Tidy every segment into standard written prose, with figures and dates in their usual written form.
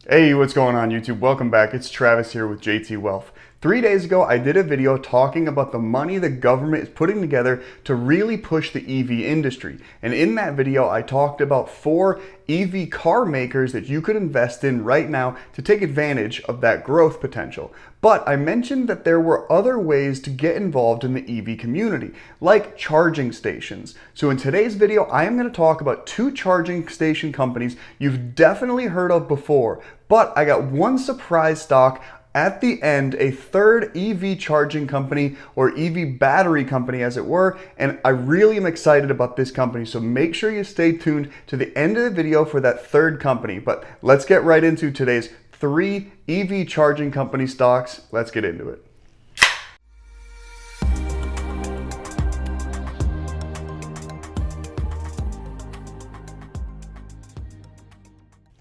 Hey, what's going on YouTube? Welcome back. It's Travis here with JT Wealth. 3 days ago, I did a video talking about the money the government is putting together to really push the EV industry. And in that video, I talked about 4 EV car makers that you could invest in right now to take advantage of that growth potential. But I mentioned that there were other ways to get involved in the EV community, like charging stations. So in today's video, I am going to talk about 2 charging station companies you've definitely heard of before, but I got one surprise stock at the end, a third EV charging company or EV battery company as it were, and I really am excited about this company, so make sure you stay tuned to the end of the video for that third company. But let's get right into today's 3 EV charging company stocks. Let's get into it.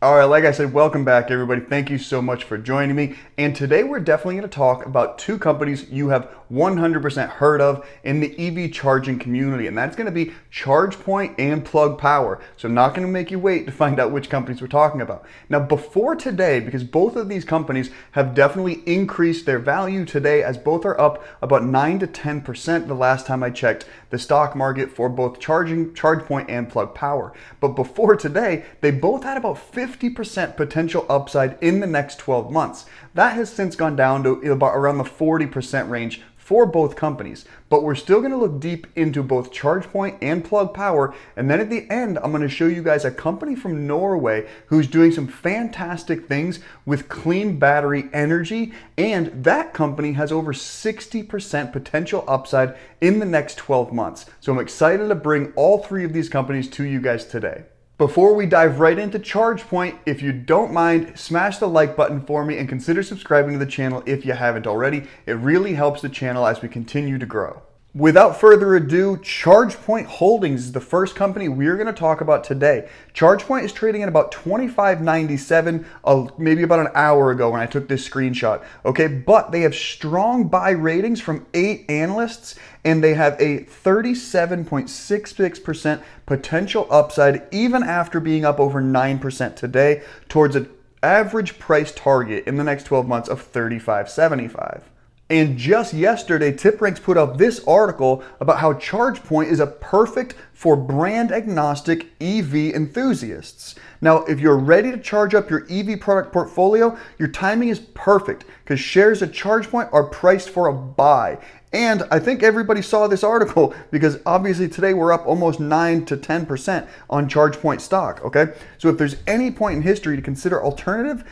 All right, like I said, welcome back everybody. Thank you so much for joining me. And today we're definitely going to talk about 2 companies you have 100% heard of in the EV charging community, and that's going to be ChargePoint and Plug Power. So I'm not going to make you wait to find out which companies we're talking about. Now before today, because both of these companies have definitely increased their value today, as both are up about 9 to 10% the last time I checked the stock market for both ChargePoint and Plug Power. But before today, they both had about 50% potential upside in the next 12 months. That has since gone down to about around the 40% range for both companies. But we're still going to look deep into both ChargePoint and Plug Power, and then at the end I'm going to show you guys a company from Norway who's doing some fantastic things with clean battery energy, and that company has over 60% potential upside in the next 12 months. So I'm excited to bring all 3 of these companies to you guys today. Before we dive right into ChargePoint, if you don't mind, smash the like button for me and consider subscribing to the channel if you haven't already. It really helps the channel as we continue to grow. Without further ado, ChargePoint Holdings is the first company we're going to talk about today. ChargePoint is trading at about $25.97, maybe about an hour ago when I took this screenshot. Okay, but they have strong buy ratings from 8 analysts, and they have a 37.66% potential upside even after being up over 9% today towards an average price target in the next 12 months of $35.75. And just yesterday, TipRanks put out this article about how ChargePoint is a perfect for brand agnostic EV enthusiasts. Now, if you're ready to charge up your EV product portfolio, your timing is perfect because shares at ChargePoint are priced for a buy. And I think everybody saw this article because obviously today we're up almost 9 to 10% on ChargePoint stock, okay? So if there's any point in history to consider alternative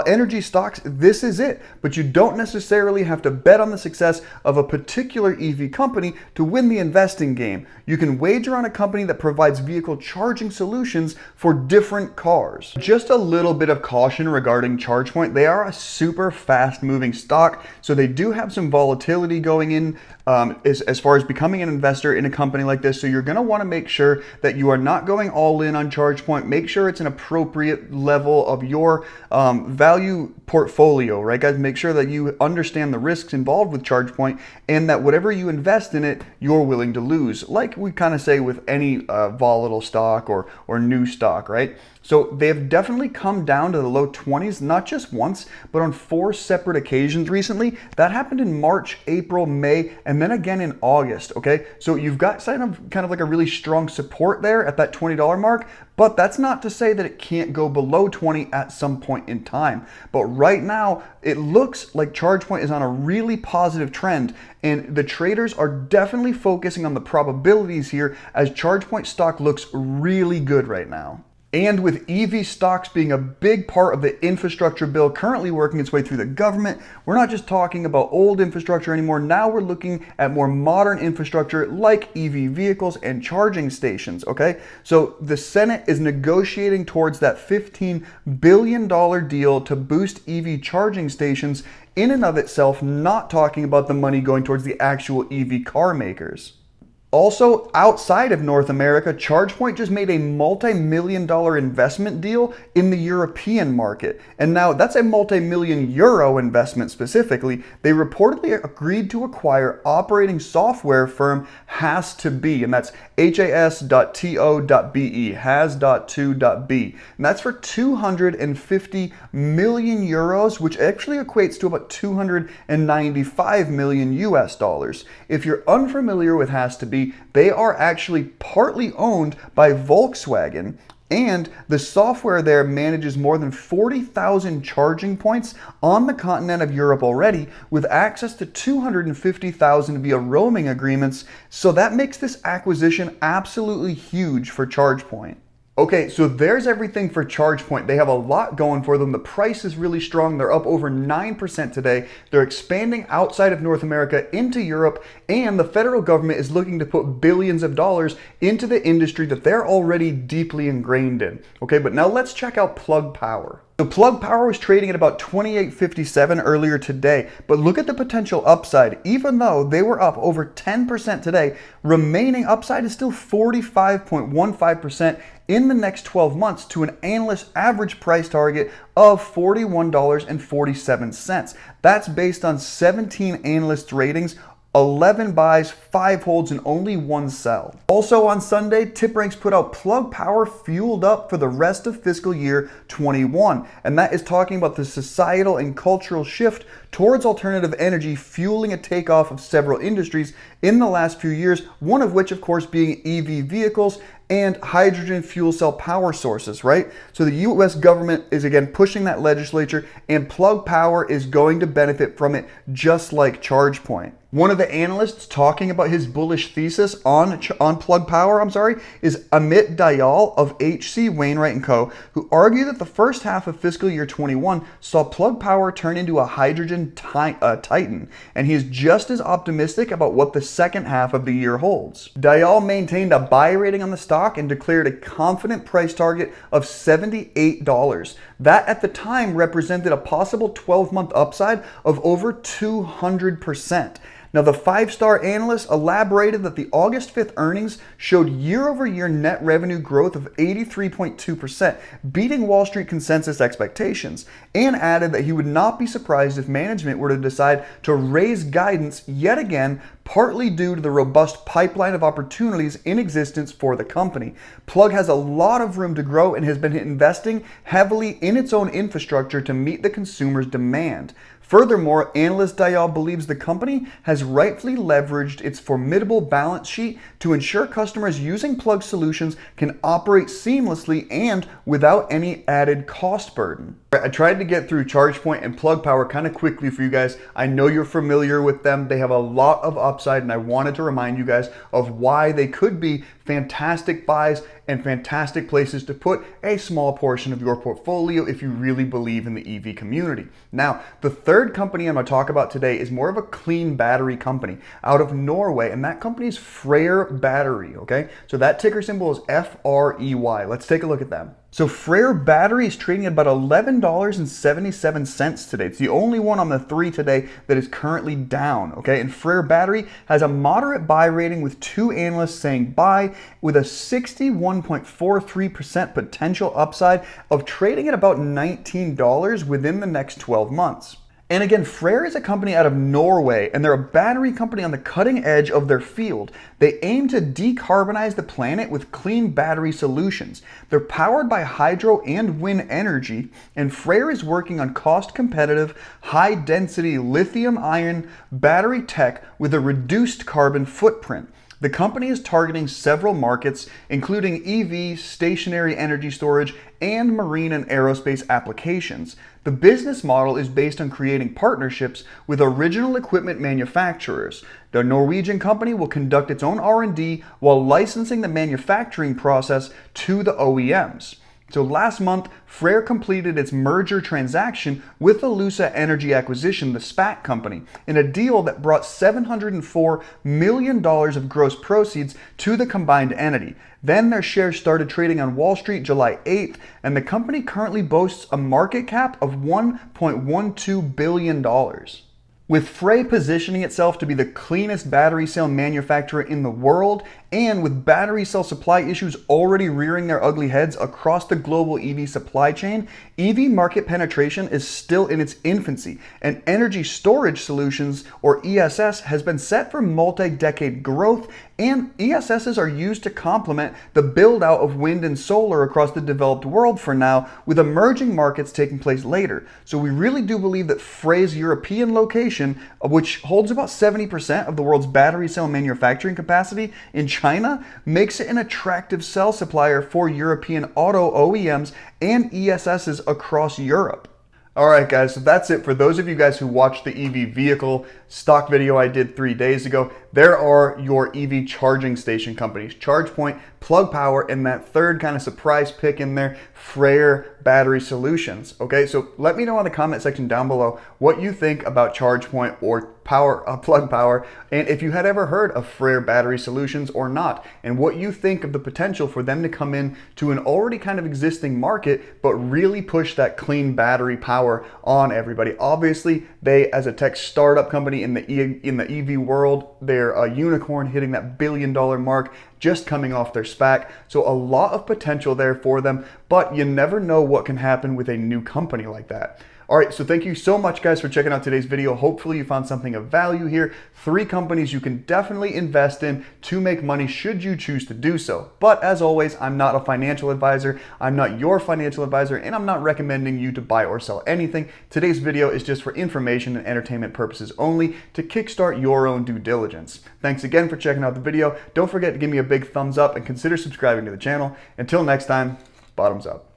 energy stocks, this is it. But you don't necessarily have to bet on the success of a particular EV company to win the investing game. You can wager on a company that provides vehicle charging solutions for different cars. Just a little bit of caution regarding ChargePoint. They are a super fast moving stock, so they do have some volatility going in as far as becoming an investor in a company like this. So you're going to want to make sure that you are not going all in on ChargePoint. Make sure it's an appropriate level of your value portfolio, right guys? Make sure that you understand the risks involved with ChargePoint and that whatever you invest in it, you're willing to lose. Like we kind of say with any volatile stock or new stock, right? So they have definitely come down to the low 20s, not just once, but on 4 separate occasions recently. That happened in March, April, May, and then again in August, okay? So you've got kind of like a really strong support there at that $20 mark, but that's not to say that it can't go below 20 at some point in time. But right now, it looks like ChargePoint is on a really positive trend, and the traders are definitely focusing on the probabilities here as ChargePoint stock looks really good right now. And with EV stocks being a big part of the infrastructure bill currently working its way through the government, we're not just talking about old infrastructure anymore. Now we're looking at more modern infrastructure like EV vehicles and charging stations, okay? So the Senate is negotiating towards that $15 billion deal to boost EV charging stations in and of itself, not talking about the money going towards the actual EV car makers. Also, outside of North America, ChargePoint just made a multi-million-dollar investment deal in the European market. And now that's a multi-million euro investment specifically. They reportedly agreed to acquire operating software firm Has2B, and that's has.to.be, has.to.be. And that's for 250 million euros, which actually equates to about 295 million US dollars. If you're unfamiliar with Has2B, they are actually partly owned by Volkswagen, and the software there manages more than 40,000 charging points on the continent of Europe already, with access to 250,000 via roaming agreements. So that makes this acquisition absolutely huge for ChargePoint. Okay, so there's everything for ChargePoint. They have a lot going for them. The price is really strong. They're up over 9% today. They're expanding outside of North America into Europe, and the federal government is looking to put billions of dollars into the industry that they're already deeply ingrained in. Okay, but now let's check out Plug Power. So Plug Power was trading at about $28.57 earlier today, but look at the potential upside. Even though they were up over 10% today, remaining upside is still 45.15% in the next 12 months to an analyst average price target of $41.47. That's based on 17 analyst ratings, 11 buys, 5 holds, and only 1 sell. Also on Sunday, TipRanks put out Plug Power fueled up for the rest of fiscal year 21, and that is talking about the societal and cultural shift towards alternative energy fueling a takeoff of several industries in the last few years, one of which of course being EV vehicles and hydrogen fuel cell power sources, right? So the US government is again pushing that legislature, and Plug Power is going to benefit from it just like ChargePoint. One of the analysts talking about his bullish thesis on Plug Power, is Amit Dayal of H.C. Wainwright & Co., who argued that the first half of fiscal year 21 saw Plug Power turn into a hydrogen titan, and he is just as optimistic about what the second half of the year holds. Dayal maintained a buy rating on the stock and declared a confident price target of $78. That at the time represented a possible 12-month upside of over 200%. Now, the 5-star analyst elaborated that the August 5th earnings showed year-over-year net revenue growth of 83.2%, beating Wall Street consensus expectations, and added that he would not be surprised if management were to decide to raise guidance yet again, partly due to the robust pipeline of opportunities in existence for the company. Plug has a lot of room to grow and has been investing heavily in its own infrastructure to meet the consumer's demand. Furthermore, analyst Dayal believes the company has rightfully leveraged its formidable balance sheet to ensure customers using Plug solutions can operate seamlessly and without any added cost burden. I tried to get through ChargePoint and Plug Power kind of quickly for you guys. I know you're familiar with them. They have a lot of upside, and I wanted to remind you guys of why they could be fantastic buys and fantastic places to put a small portion of your portfolio if you really believe in the EV community. Now, the third company I'm going to talk about today is more of a clean battery company out of Norway, and that company is Freyr Battery, okay? So that ticker symbol is FREY. Let's take a look at them. So Freyr Battery is trading at about $11.77 today. It's the only one on the 3 today that is currently down, okay? And Freyr Battery has a moderate buy rating with 2 analysts saying buy, with a 61.43% potential upside of trading at about $19 within the next 12 months. And again, Freyr is a company out of Norway, and they're a battery company on the cutting edge of their field. They aim to decarbonize the planet with clean battery solutions. They're powered by hydro and wind energy, and Freyr is working on cost-competitive, high-density lithium-ion battery tech with a reduced carbon footprint. The company is targeting several markets, including EV, stationary energy storage, and marine and aerospace applications. The business model is based on creating partnerships with original equipment manufacturers. The Norwegian company will conduct its own R&D while licensing the manufacturing process to the OEMs. So last month, Freyr completed its merger transaction with Alusa Energy Acquisition, the SPAC company, in a deal that brought $704 million of gross proceeds to the combined entity. Then their shares started trading on Wall Street July 8th, and the company currently boasts a market cap of $1.12 billion. With Frey positioning itself to be the cleanest battery cell manufacturer in the world, and with battery cell supply issues already rearing their ugly heads across the global EV supply chain, EV market penetration is still in its infancy, and energy storage solutions, or ESS, has been set for multi-decade growth, and ESSs are used to complement the build-out of wind and solar across the developed world for now, with emerging markets taking place later. So we really do believe that Frey's European location, which holds about 70% of the world's battery cell manufacturing capacity in China, makes it an attractive cell supplier for European auto OEMs and ESSs across Europe. Alright guys, so that's it for those of you guys who watched the EV vehicle stock video I did 3 days ago. There are your EV charging station companies, ChargePoint, Plug Power, and that third kind of surprise pick in there, Freyr Battery Solutions. Okay, so let me know in the comment section down below what you think about ChargePoint or Plug Power, and if you had ever heard of Freyr Battery Solutions or not, and what you think of the potential for them to come in to an already kind of existing market, but really push that clean battery power on everybody. Obviously, they, as a tech startup company in the EV world, they're a unicorn hitting that $1 billion mark, just coming off their SPAC. So a lot of potential there for them, but you never know what can happen with a new company like that. All right, so thank you so much guys for checking out today's video. Hopefully you found something of value here. 3 companies you can definitely invest in to make money should you choose to do so. But as always, I'm not a financial advisor. I'm not your financial advisor, and I'm not recommending you to buy or sell anything. Today's video is just for information and entertainment purposes only to kickstart your own due diligence. Thanks again for checking out the video. Don't forget to give me a big thumbs up and consider subscribing to the channel. Until next time, bottoms up.